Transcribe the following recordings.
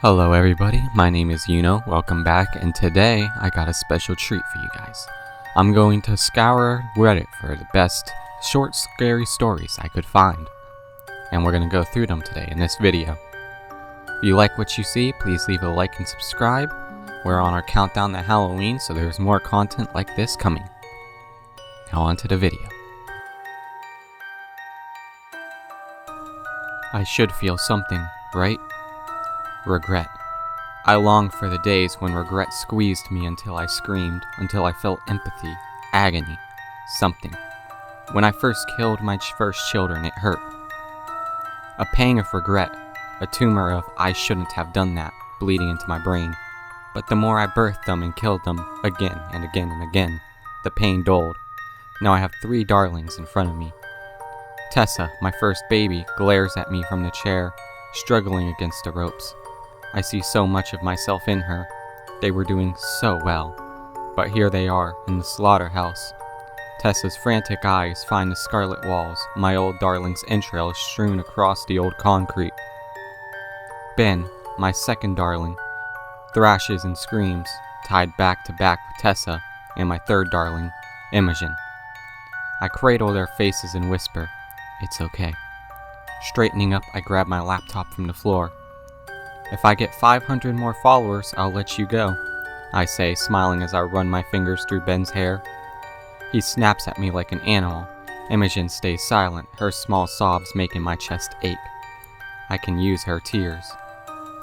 Hello everybody, my name is Yuno, welcome back, and today I got a special treat for you guys. I'm going to scour Reddit for the best short scary stories I could find, and we're going to go through them today in this video. If you like what you see, please leave a like and subscribe. We're on our countdown to Halloween, so there's more content like this coming. Now on to the video. I should feel something, right? Regret. I long for the days when regret squeezed me until I screamed, until I felt empathy, agony, something. When I first killed my first children, it hurt. A pang of regret, a tumor of I shouldn't have done that, bleeding into my brain. But the more I birthed them and killed them, again and again and again, the pain dulled. Now I have 3 darlings in front of me. Tessa, my first baby, glares at me from the chair, struggling against the ropes. I see so much of myself in her. They were doing so well. But here they are, in the slaughterhouse. Tessa's frantic eyes find the scarlet walls, my old darling's entrails strewn across the old concrete. Ben, my second darling, thrashes and screams, tied back to back with Tessa and my third darling, Imogen. I cradle their faces and whisper, "It's okay." Straightening up, I grab my laptop from the floor. "If I get 500 more followers, I'll let you go," I say, smiling as I run my fingers through Ben's hair. He snaps at me like an animal. Imogen stays silent, her small sobs making my chest ache. I can use her tears.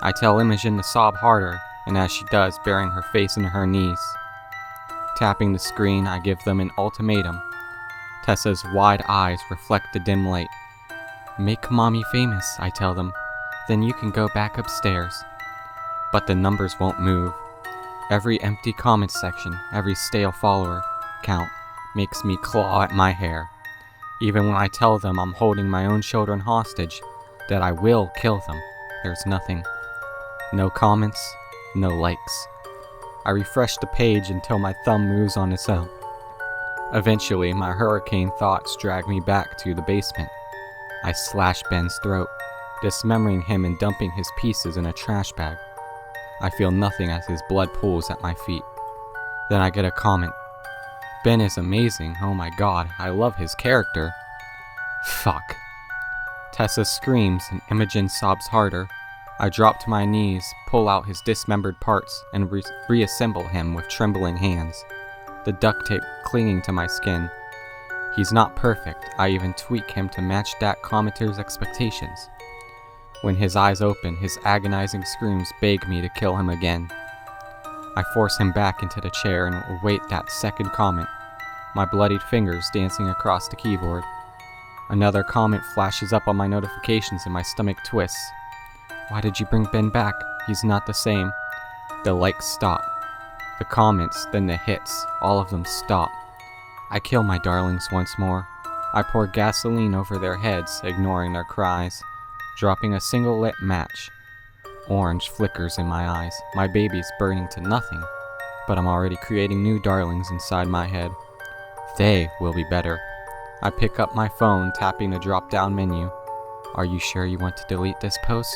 I tell Imogen to sob harder, and as she does, burying her face in her knees. Tapping the screen, I give them an ultimatum. Tessa's wide eyes reflect the dim light. "Make Mommy famous," I tell them. "Then you can go back upstairs." But the numbers won't move. Every empty comment section, every stale follower count makes me claw at my hair. Even when I tell them I'm holding my own children hostage, that I will kill them, there's nothing. No comments, no likes. I refresh the page until my thumb moves on its own. Eventually, my hurricane thoughts drag me back to the basement. I slash Ben's throat, dismembering him and dumping his pieces in a trash bag. I feel nothing as his blood pools at my feet. Then I get a comment. "Ben is amazing, oh my god, I love his character." Fuck. Tessa screams and Imogen sobs harder. I drop to my knees, pull out his dismembered parts, and reassemble him with trembling hands, the duct tape clinging to my skin. He's not perfect, I even tweak him to match that commenter's expectations. When his eyes open, his agonizing screams beg me to kill him again. I force him back into the chair and await that second comment, my bloodied fingers dancing across the keyboard. Another comment flashes up on my notifications and my stomach twists. "Why did you bring Ben back? He's not the same." The likes stop. The comments, then the hits, all of them stop. I kill my darlings once more. I pour gasoline over their heads, ignoring their cries, dropping a single lit match. Orange flickers in my eyes, my baby's burning to nothing, but I'm already creating new darlings inside my head. They will be better. I pick up my phone, tapping the drop-down menu. "Are you sure you want to delete this post?"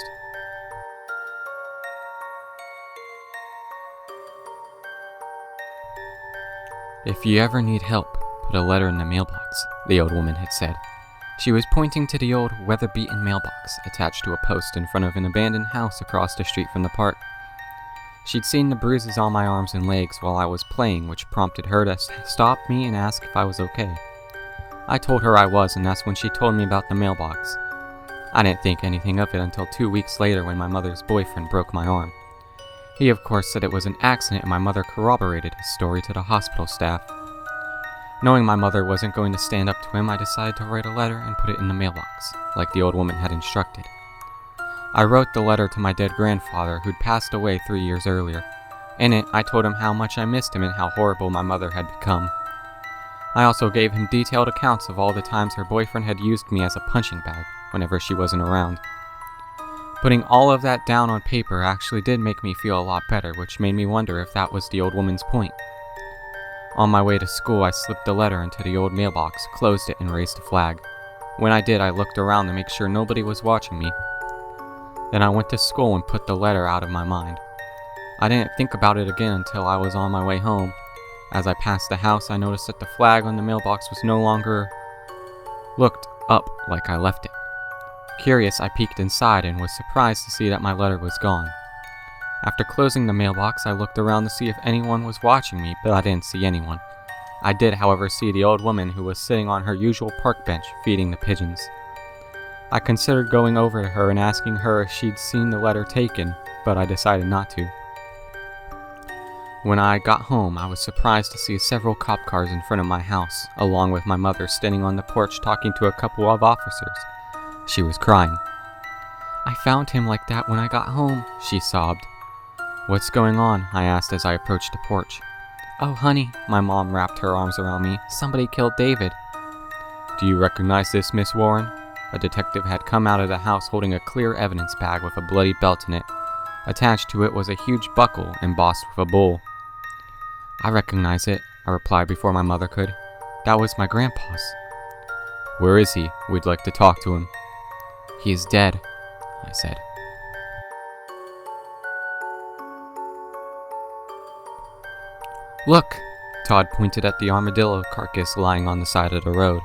"If you ever need help, put a letter in the mailbox," the old woman had said. She was pointing to the old, weather-beaten mailbox attached to a post in front of an abandoned house across the street from the park. She'd seen the bruises on my arms and legs while I was playing, which prompted her to stop me and ask if I was okay. I told her I was, and that's when she told me about the mailbox. I didn't think anything of it until 2 weeks later when my mother's boyfriend broke my arm. He of course said it was an accident, and my mother corroborated his story to the hospital staff. Knowing my mother wasn't going to stand up to him, I decided to write a letter and put it in the mailbox, like the old woman had instructed. I wrote the letter to my dead grandfather, who'd passed away 3 years earlier. In it, I told him how much I missed him and how horrible my mother had become. I also gave him detailed accounts of all the times her boyfriend had used me as a punching bag whenever she wasn't around. Putting all of that down on paper actually did make me feel a lot better, which made me wonder if that was the old woman's point. On my way to school, I slipped the letter into the old mailbox, closed it, and raised a flag. When I did, I looked around to make sure nobody was watching me. Then I went to school and put the letter out of my mind. I didn't think about it again until I was on my way home. As I passed the house, I noticed that the flag on the mailbox was no longer looked up like I left it. Curious, I peeked inside and was surprised to see that my letter was gone. After closing the mailbox, I looked around to see if anyone was watching me, but I didn't see anyone. I did, however, see the old woman who was sitting on her usual park bench feeding the pigeons. I considered going over to her and asking her if she'd seen the letter taken, but I decided not to. When I got home, I was surprised to see several cop cars in front of my house, along with my mother standing on the porch talking to a couple of officers. She was crying. "I found him like that when I got home," she sobbed. "What's going on?" I asked as I approached the porch. "Oh, honey," my mom wrapped her arms around me. "Somebody killed David." "Do you recognize this, Miss Warren?" A detective had come out of the house holding a clear evidence bag with a bloody belt in it. Attached to it was a huge buckle embossed with a bull. "I recognize it," I replied before my mother could. "That was my grandpa's." "Where is he? We'd like to talk to him." "He is dead," I said. "Look!" Todd pointed at the armadillo carcass lying on the side of the road.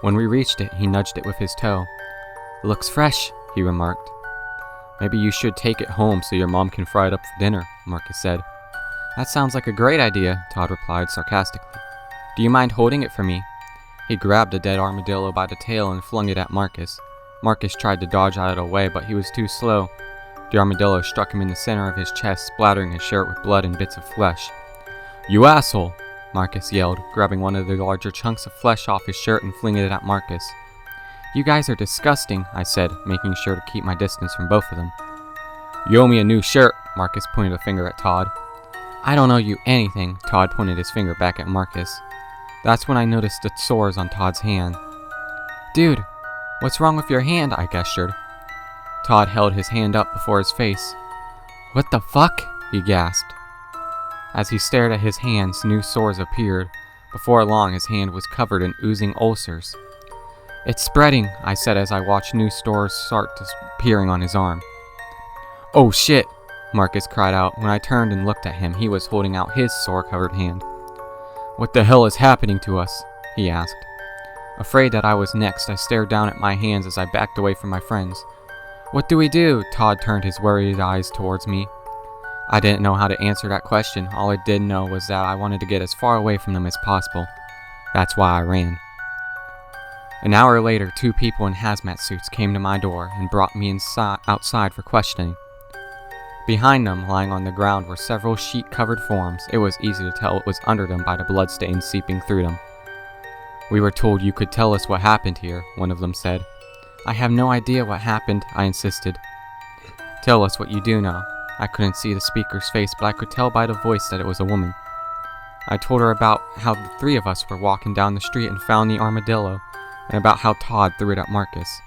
When we reached it, he nudged it with his toe. "It looks fresh," he remarked. "Maybe you should take it home so your mom can fry it up for dinner," Marcus said. "That sounds like a great idea," Todd replied sarcastically. "Do you mind holding it for me?" He grabbed the dead armadillo by the tail and flung it at Marcus. Marcus tried to dodge out of the way, but he was too slow. The armadillo struck him in the center of his chest, splattering his shirt with blood and bits of flesh. "You asshole!" Marcus yelled, grabbing one of the larger chunks of flesh off his shirt and flinging it at Marcus. "You guys are disgusting," I said, making sure to keep my distance from both of them. "You owe me a new shirt," Marcus pointed a finger at Todd. "I don't owe you anything," Todd pointed his finger back at Marcus. That's when I noticed the sores on Todd's hand. "Dude, what's wrong with your hand?" I gestured. Todd held his hand up before his face. "What the fuck?" he gasped. As he stared at his hands, new sores appeared. Before long, his hand was covered in oozing ulcers. "It's spreading," I said as I watched new sores start appearing on his arm. "Oh shit!" Marcus cried out. When I turned and looked at him, he was holding out his sore-covered hand. "What the hell is happening to us?" he asked. Afraid that I was next, I stared down at my hands as I backed away from my friends. "What do we do?" Todd turned his worried eyes towards me. I didn't know how to answer that question. All I did know was that I wanted to get as far away from them as possible. That's why I ran. An hour later, 2 people in hazmat suits came to my door and brought me outside for questioning. Behind them, lying on the ground, were several sheet-covered forms. It was easy to tell what was under them by the bloodstains seeping through them. "We were told you could tell us what happened here," one of them said. "I have no idea what happened," I insisted. "Tell us what you do know." I couldn't see the speaker's face, but I could tell by the voice that it was a woman. I told her about how the 3 of us were walking down the street and found the armadillo, and about how Todd threw it at Marcus.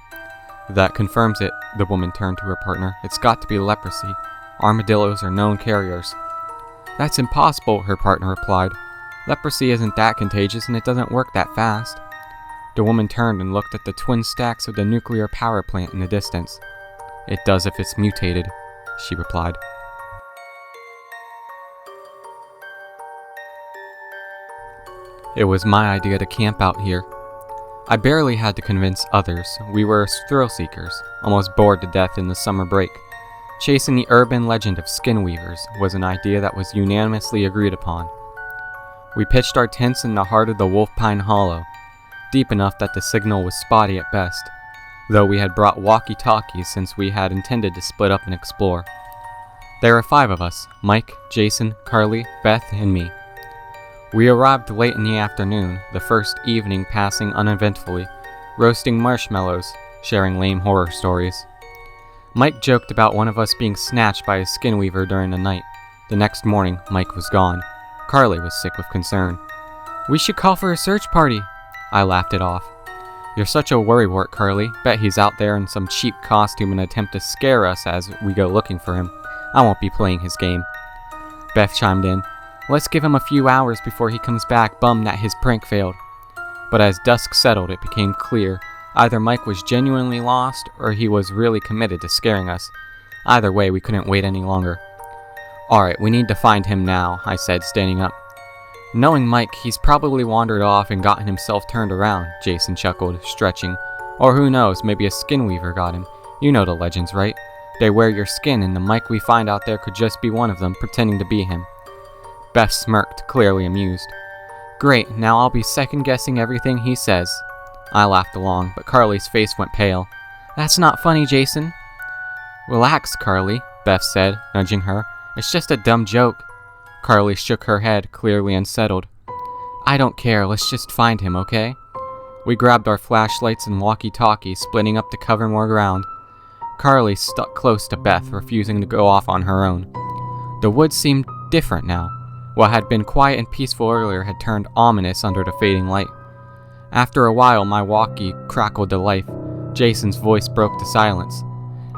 "That confirms it," the woman turned to her partner. "It's got to be leprosy. Armadillos are known carriers." "That's impossible," her partner replied. "Leprosy isn't that contagious and it doesn't work that fast." The woman turned and looked at the twin stacks of the nuclear power plant in the distance. "It does if it's mutated," she replied. It was my idea to camp out here. I barely had to convince others. We were thrill seekers, almost bored to death in the summer break. Chasing the urban legend of skin weavers was an idea that was unanimously agreed upon. We pitched our tents in the heart of the Wolf Pine Hollow, deep enough that the signal was spotty at best, though we had brought walkie-talkies since we had intended to split up and explore. There were 5 of us: Mike, Jason, Carly, Beth, and me. We arrived late in the afternoon, the first evening passing uneventfully, roasting marshmallows, sharing lame horror stories. Mike joked about one of us being snatched by a skin weaver during the night. The next morning, Mike was gone. Carly was sick with concern. "We should call for a search party." I laughed it off. "You're such a worrywart, Carly. Bet he's out there in some cheap costume and attempt to scare us as we go looking for him. I won't be playing his game." Beth chimed in. "Let's give him a few hours before he comes back bummed that his prank failed." But as dusk settled, it became clear Either Mike was genuinely lost, or he was really committed to scaring us. Either way, we couldn't wait any longer. "Alright, we need to find him now," I said, standing up. "Knowing Mike, he's probably wandered off and gotten himself turned around," Jason chuckled, stretching. "Or who knows, maybe a skin weaver got him. You know the legends, right? They wear your skin, and the Mike we find out there could just be one of them, pretending to be him." Beth smirked, clearly amused. "Great, now I'll be second-guessing everything he says." I laughed along, but Carly's face went pale. "That's not funny, Jason." "Relax, Carly," Beth said, nudging her. "It's just a dumb joke." Carly shook her head, clearly unsettled. "I don't care, let's just find him, okay?" We grabbed our flashlights and walkie-talkies, splitting up to cover more ground. Carly stuck close to Beth, refusing to go off on her own. The woods seemed different now. What had been quiet and peaceful earlier had turned ominous under the fading light. After a while, my walkie crackled to life. Jason's voice broke the silence.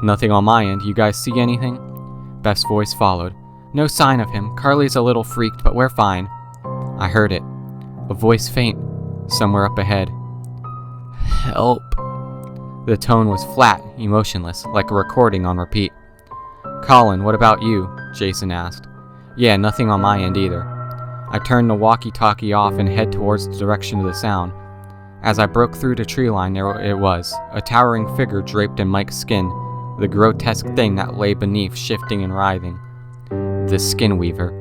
"Nothing on my end. You guys see anything?" Beth's voice followed. "No sign of him. Carly's a little freaked, but we're fine." I heard it. A voice faint, somewhere up ahead. "Help." The tone was flat, emotionless, like a recording on repeat. "Colin, what about you?" Jason asked. "Yeah, nothing on my end either." I turned the walkie-talkie off and head towards the direction of the sound. As I broke through the tree line, there it was, a towering figure draped in Mike's skin, the grotesque thing that lay beneath, shifting and writhing. The skin weaver.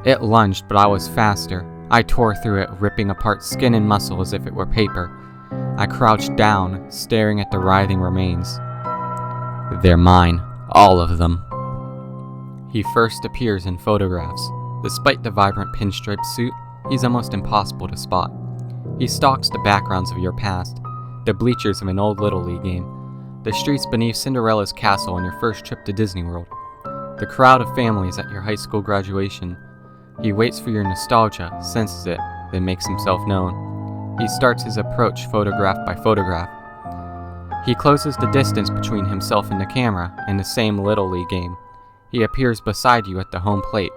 It lunged, but I was faster. I tore through it, ripping apart skin and muscle as if it were paper. I crouched down, staring at the writhing remains. "They're mine, all of them." He first appears in photographs. Despite the vibrant pinstripe suit, he's almost impossible to spot. He stalks the backgrounds of your past, the bleachers of an old Little League game, the streets beneath Cinderella's castle on your first trip to Disney World, the crowd of families at your high school graduation. He waits for your nostalgia, senses it, then makes himself known. He starts his approach photograph by photograph. He closes the distance between himself and the camera in the same Little League game. He appears beside you at the home plate,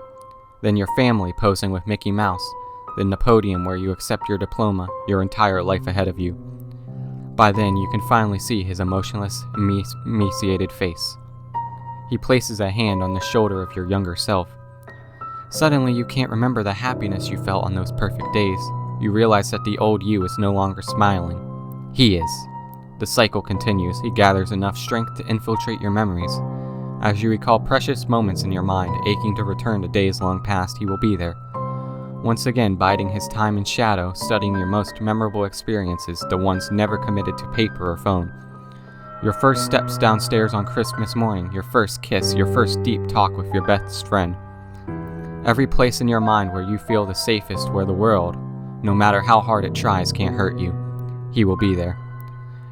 then your family posing with Mickey Mouse, then the podium where you accept your diploma, your entire life ahead of you. By then, you can finally see his emotionless, emaciated face. He places a hand on the shoulder of your younger self. Suddenly, you can't remember the happiness you felt on those perfect days. You realize that the old you is no longer smiling. He is. The cycle continues. He gathers enough strength to infiltrate your memories. As you recall precious moments in your mind, aching to return to days long past, he will be there. Once again, biding his time in shadow, studying your most memorable experiences, the ones never committed to paper or phone. Your first steps downstairs on Christmas morning, your first kiss, your first deep talk with your best friend. Every place in your mind where you feel the safest, where the world, no matter how hard it tries, can't hurt you. He will be there.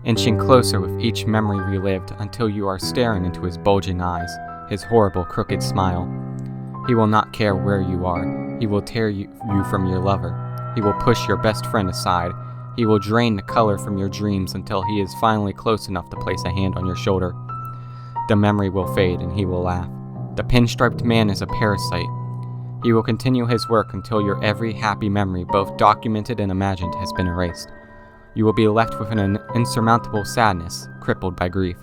Inching closer with each memory relived until you are staring into his bulging eyes, his horrible, crooked smile. He will not care where you are. He will tear you from your lover. He will push your best friend aside. He will drain the color from your dreams until he is finally close enough to place a hand on your shoulder. The memory will fade and he will laugh. The pinstriped man is a parasite. He will continue his work until your every happy memory, both documented and imagined, has been erased. You will be left with an insurmountable sadness, crippled by grief.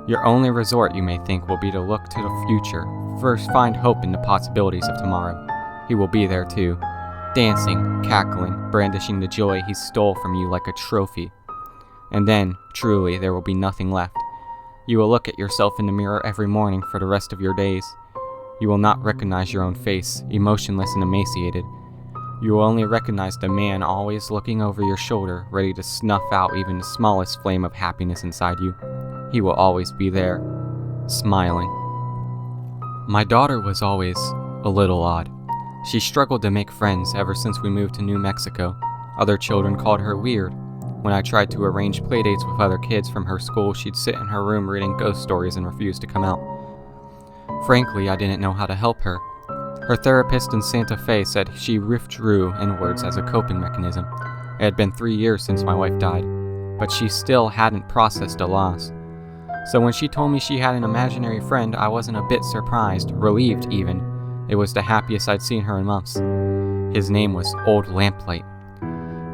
Your only resort, you may think, will be to look to the future. First, find hope in the possibilities of tomorrow. He will be there too, dancing, cackling, brandishing the joy he stole from you like a trophy. And then, truly, there will be nothing left. You will look at yourself in the mirror every morning for the rest of your days. You will not recognize your own face, emotionless and emaciated. You will only recognize the man always looking over your shoulder, ready to snuff out even the smallest flame of happiness inside you. He will always be there, smiling. My daughter was always a little odd. She struggled to make friends ever since we moved to New Mexico. Other children called her weird. When I tried to arrange playdates with other kids from her school, she'd sit in her room reading ghost stories and refuse to come out. Frankly, I didn't know how to help her. Her therapist in Santa Fe said she withdrew inwards as a coping mechanism. It had been 3 years since my wife died, but she still hadn't processed a loss. So when she told me she had an imaginary friend, I wasn't a bit surprised, relieved even. It was the happiest I'd seen her in months. His name was Old Lamplight.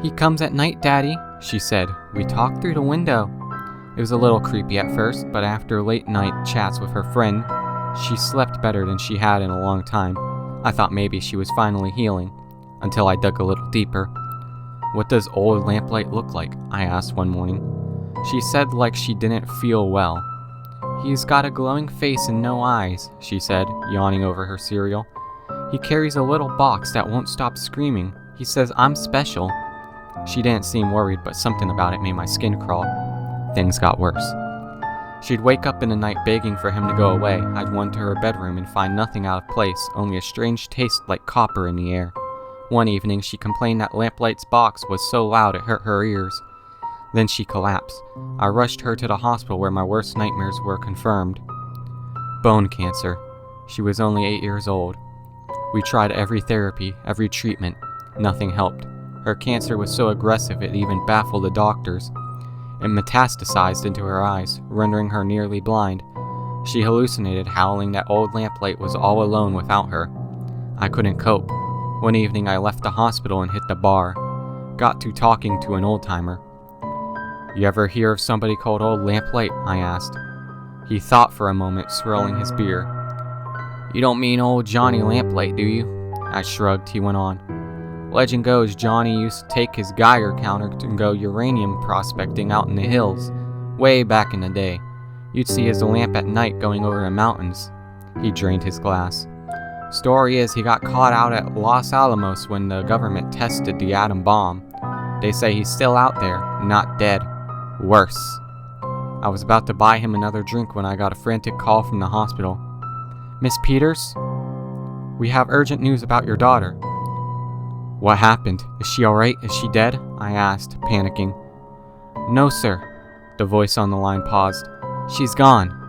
"He comes at night, Daddy," she said. We talked through the window. It was a little creepy at first, but after late night chats with her friend, she slept better than she had in a long time. I thought maybe she was finally healing, until I dug a little deeper. What does old Lamplight look like? I asked one morning. She said like she didn't feel well. He's got a glowing face and no eyes, she said, yawning over her cereal. He carries a little box that won't stop screaming. He says I'm special. She didn't seem worried, but something about it made my skin crawl. Things got worse. She'd wake up in the night begging for him to go away. I'd run to her bedroom and find nothing out of place, only a strange taste like copper in the air. One evening, she complained that Lamplight's box was so loud it hurt her ears. Then she collapsed. I rushed her to the hospital where my worst nightmares were confirmed. Bone cancer. She was only 8 years old. We tried every therapy, every treatment. Nothing helped. Her cancer was so aggressive it even baffled the doctors. It metastasized into her eyes, rendering her nearly blind. She hallucinated, howling that old Lamplight was all alone without her. I couldn't cope. One evening I left the hospital and hit the bar. Got to talking to an old-timer. You ever hear of somebody called Old Lamplight? I asked. He thought for a moment, swirling his beer. You don't mean old Johnny Lamplight, do you? I shrugged. He went on. Legend goes Johnny used to take his Geiger counter to go uranium prospecting out in the hills. Way back in the day. You'd see his lamp at night going over the mountains. He drained his glass. Story is he got caught out at Los Alamos when the government tested the atom bomb. They say he's still out there, not dead. Worse. I was about to buy him another drink when I got a frantic call from the hospital. Miss Peters? We have urgent news about your daughter. What happened? Is she alright? Is she dead? I asked, panicking. No, sir. The voice on the line paused. She's gone.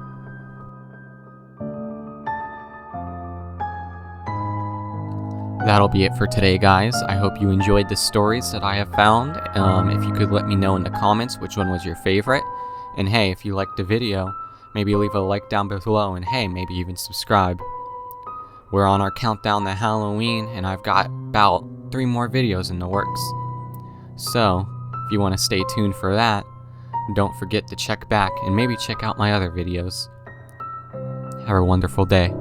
That'll be it for today, guys. I hope you enjoyed the stories that I have found. If you could let me know in the comments which one was your favorite. And hey, if you liked the video, maybe leave a like down below, and hey, maybe even subscribe. We're on our countdown to Halloween, and I've got about 3 more videos in the works. So, if you want to stay tuned for that, don't forget to check back and maybe check out my other videos. Have a wonderful day.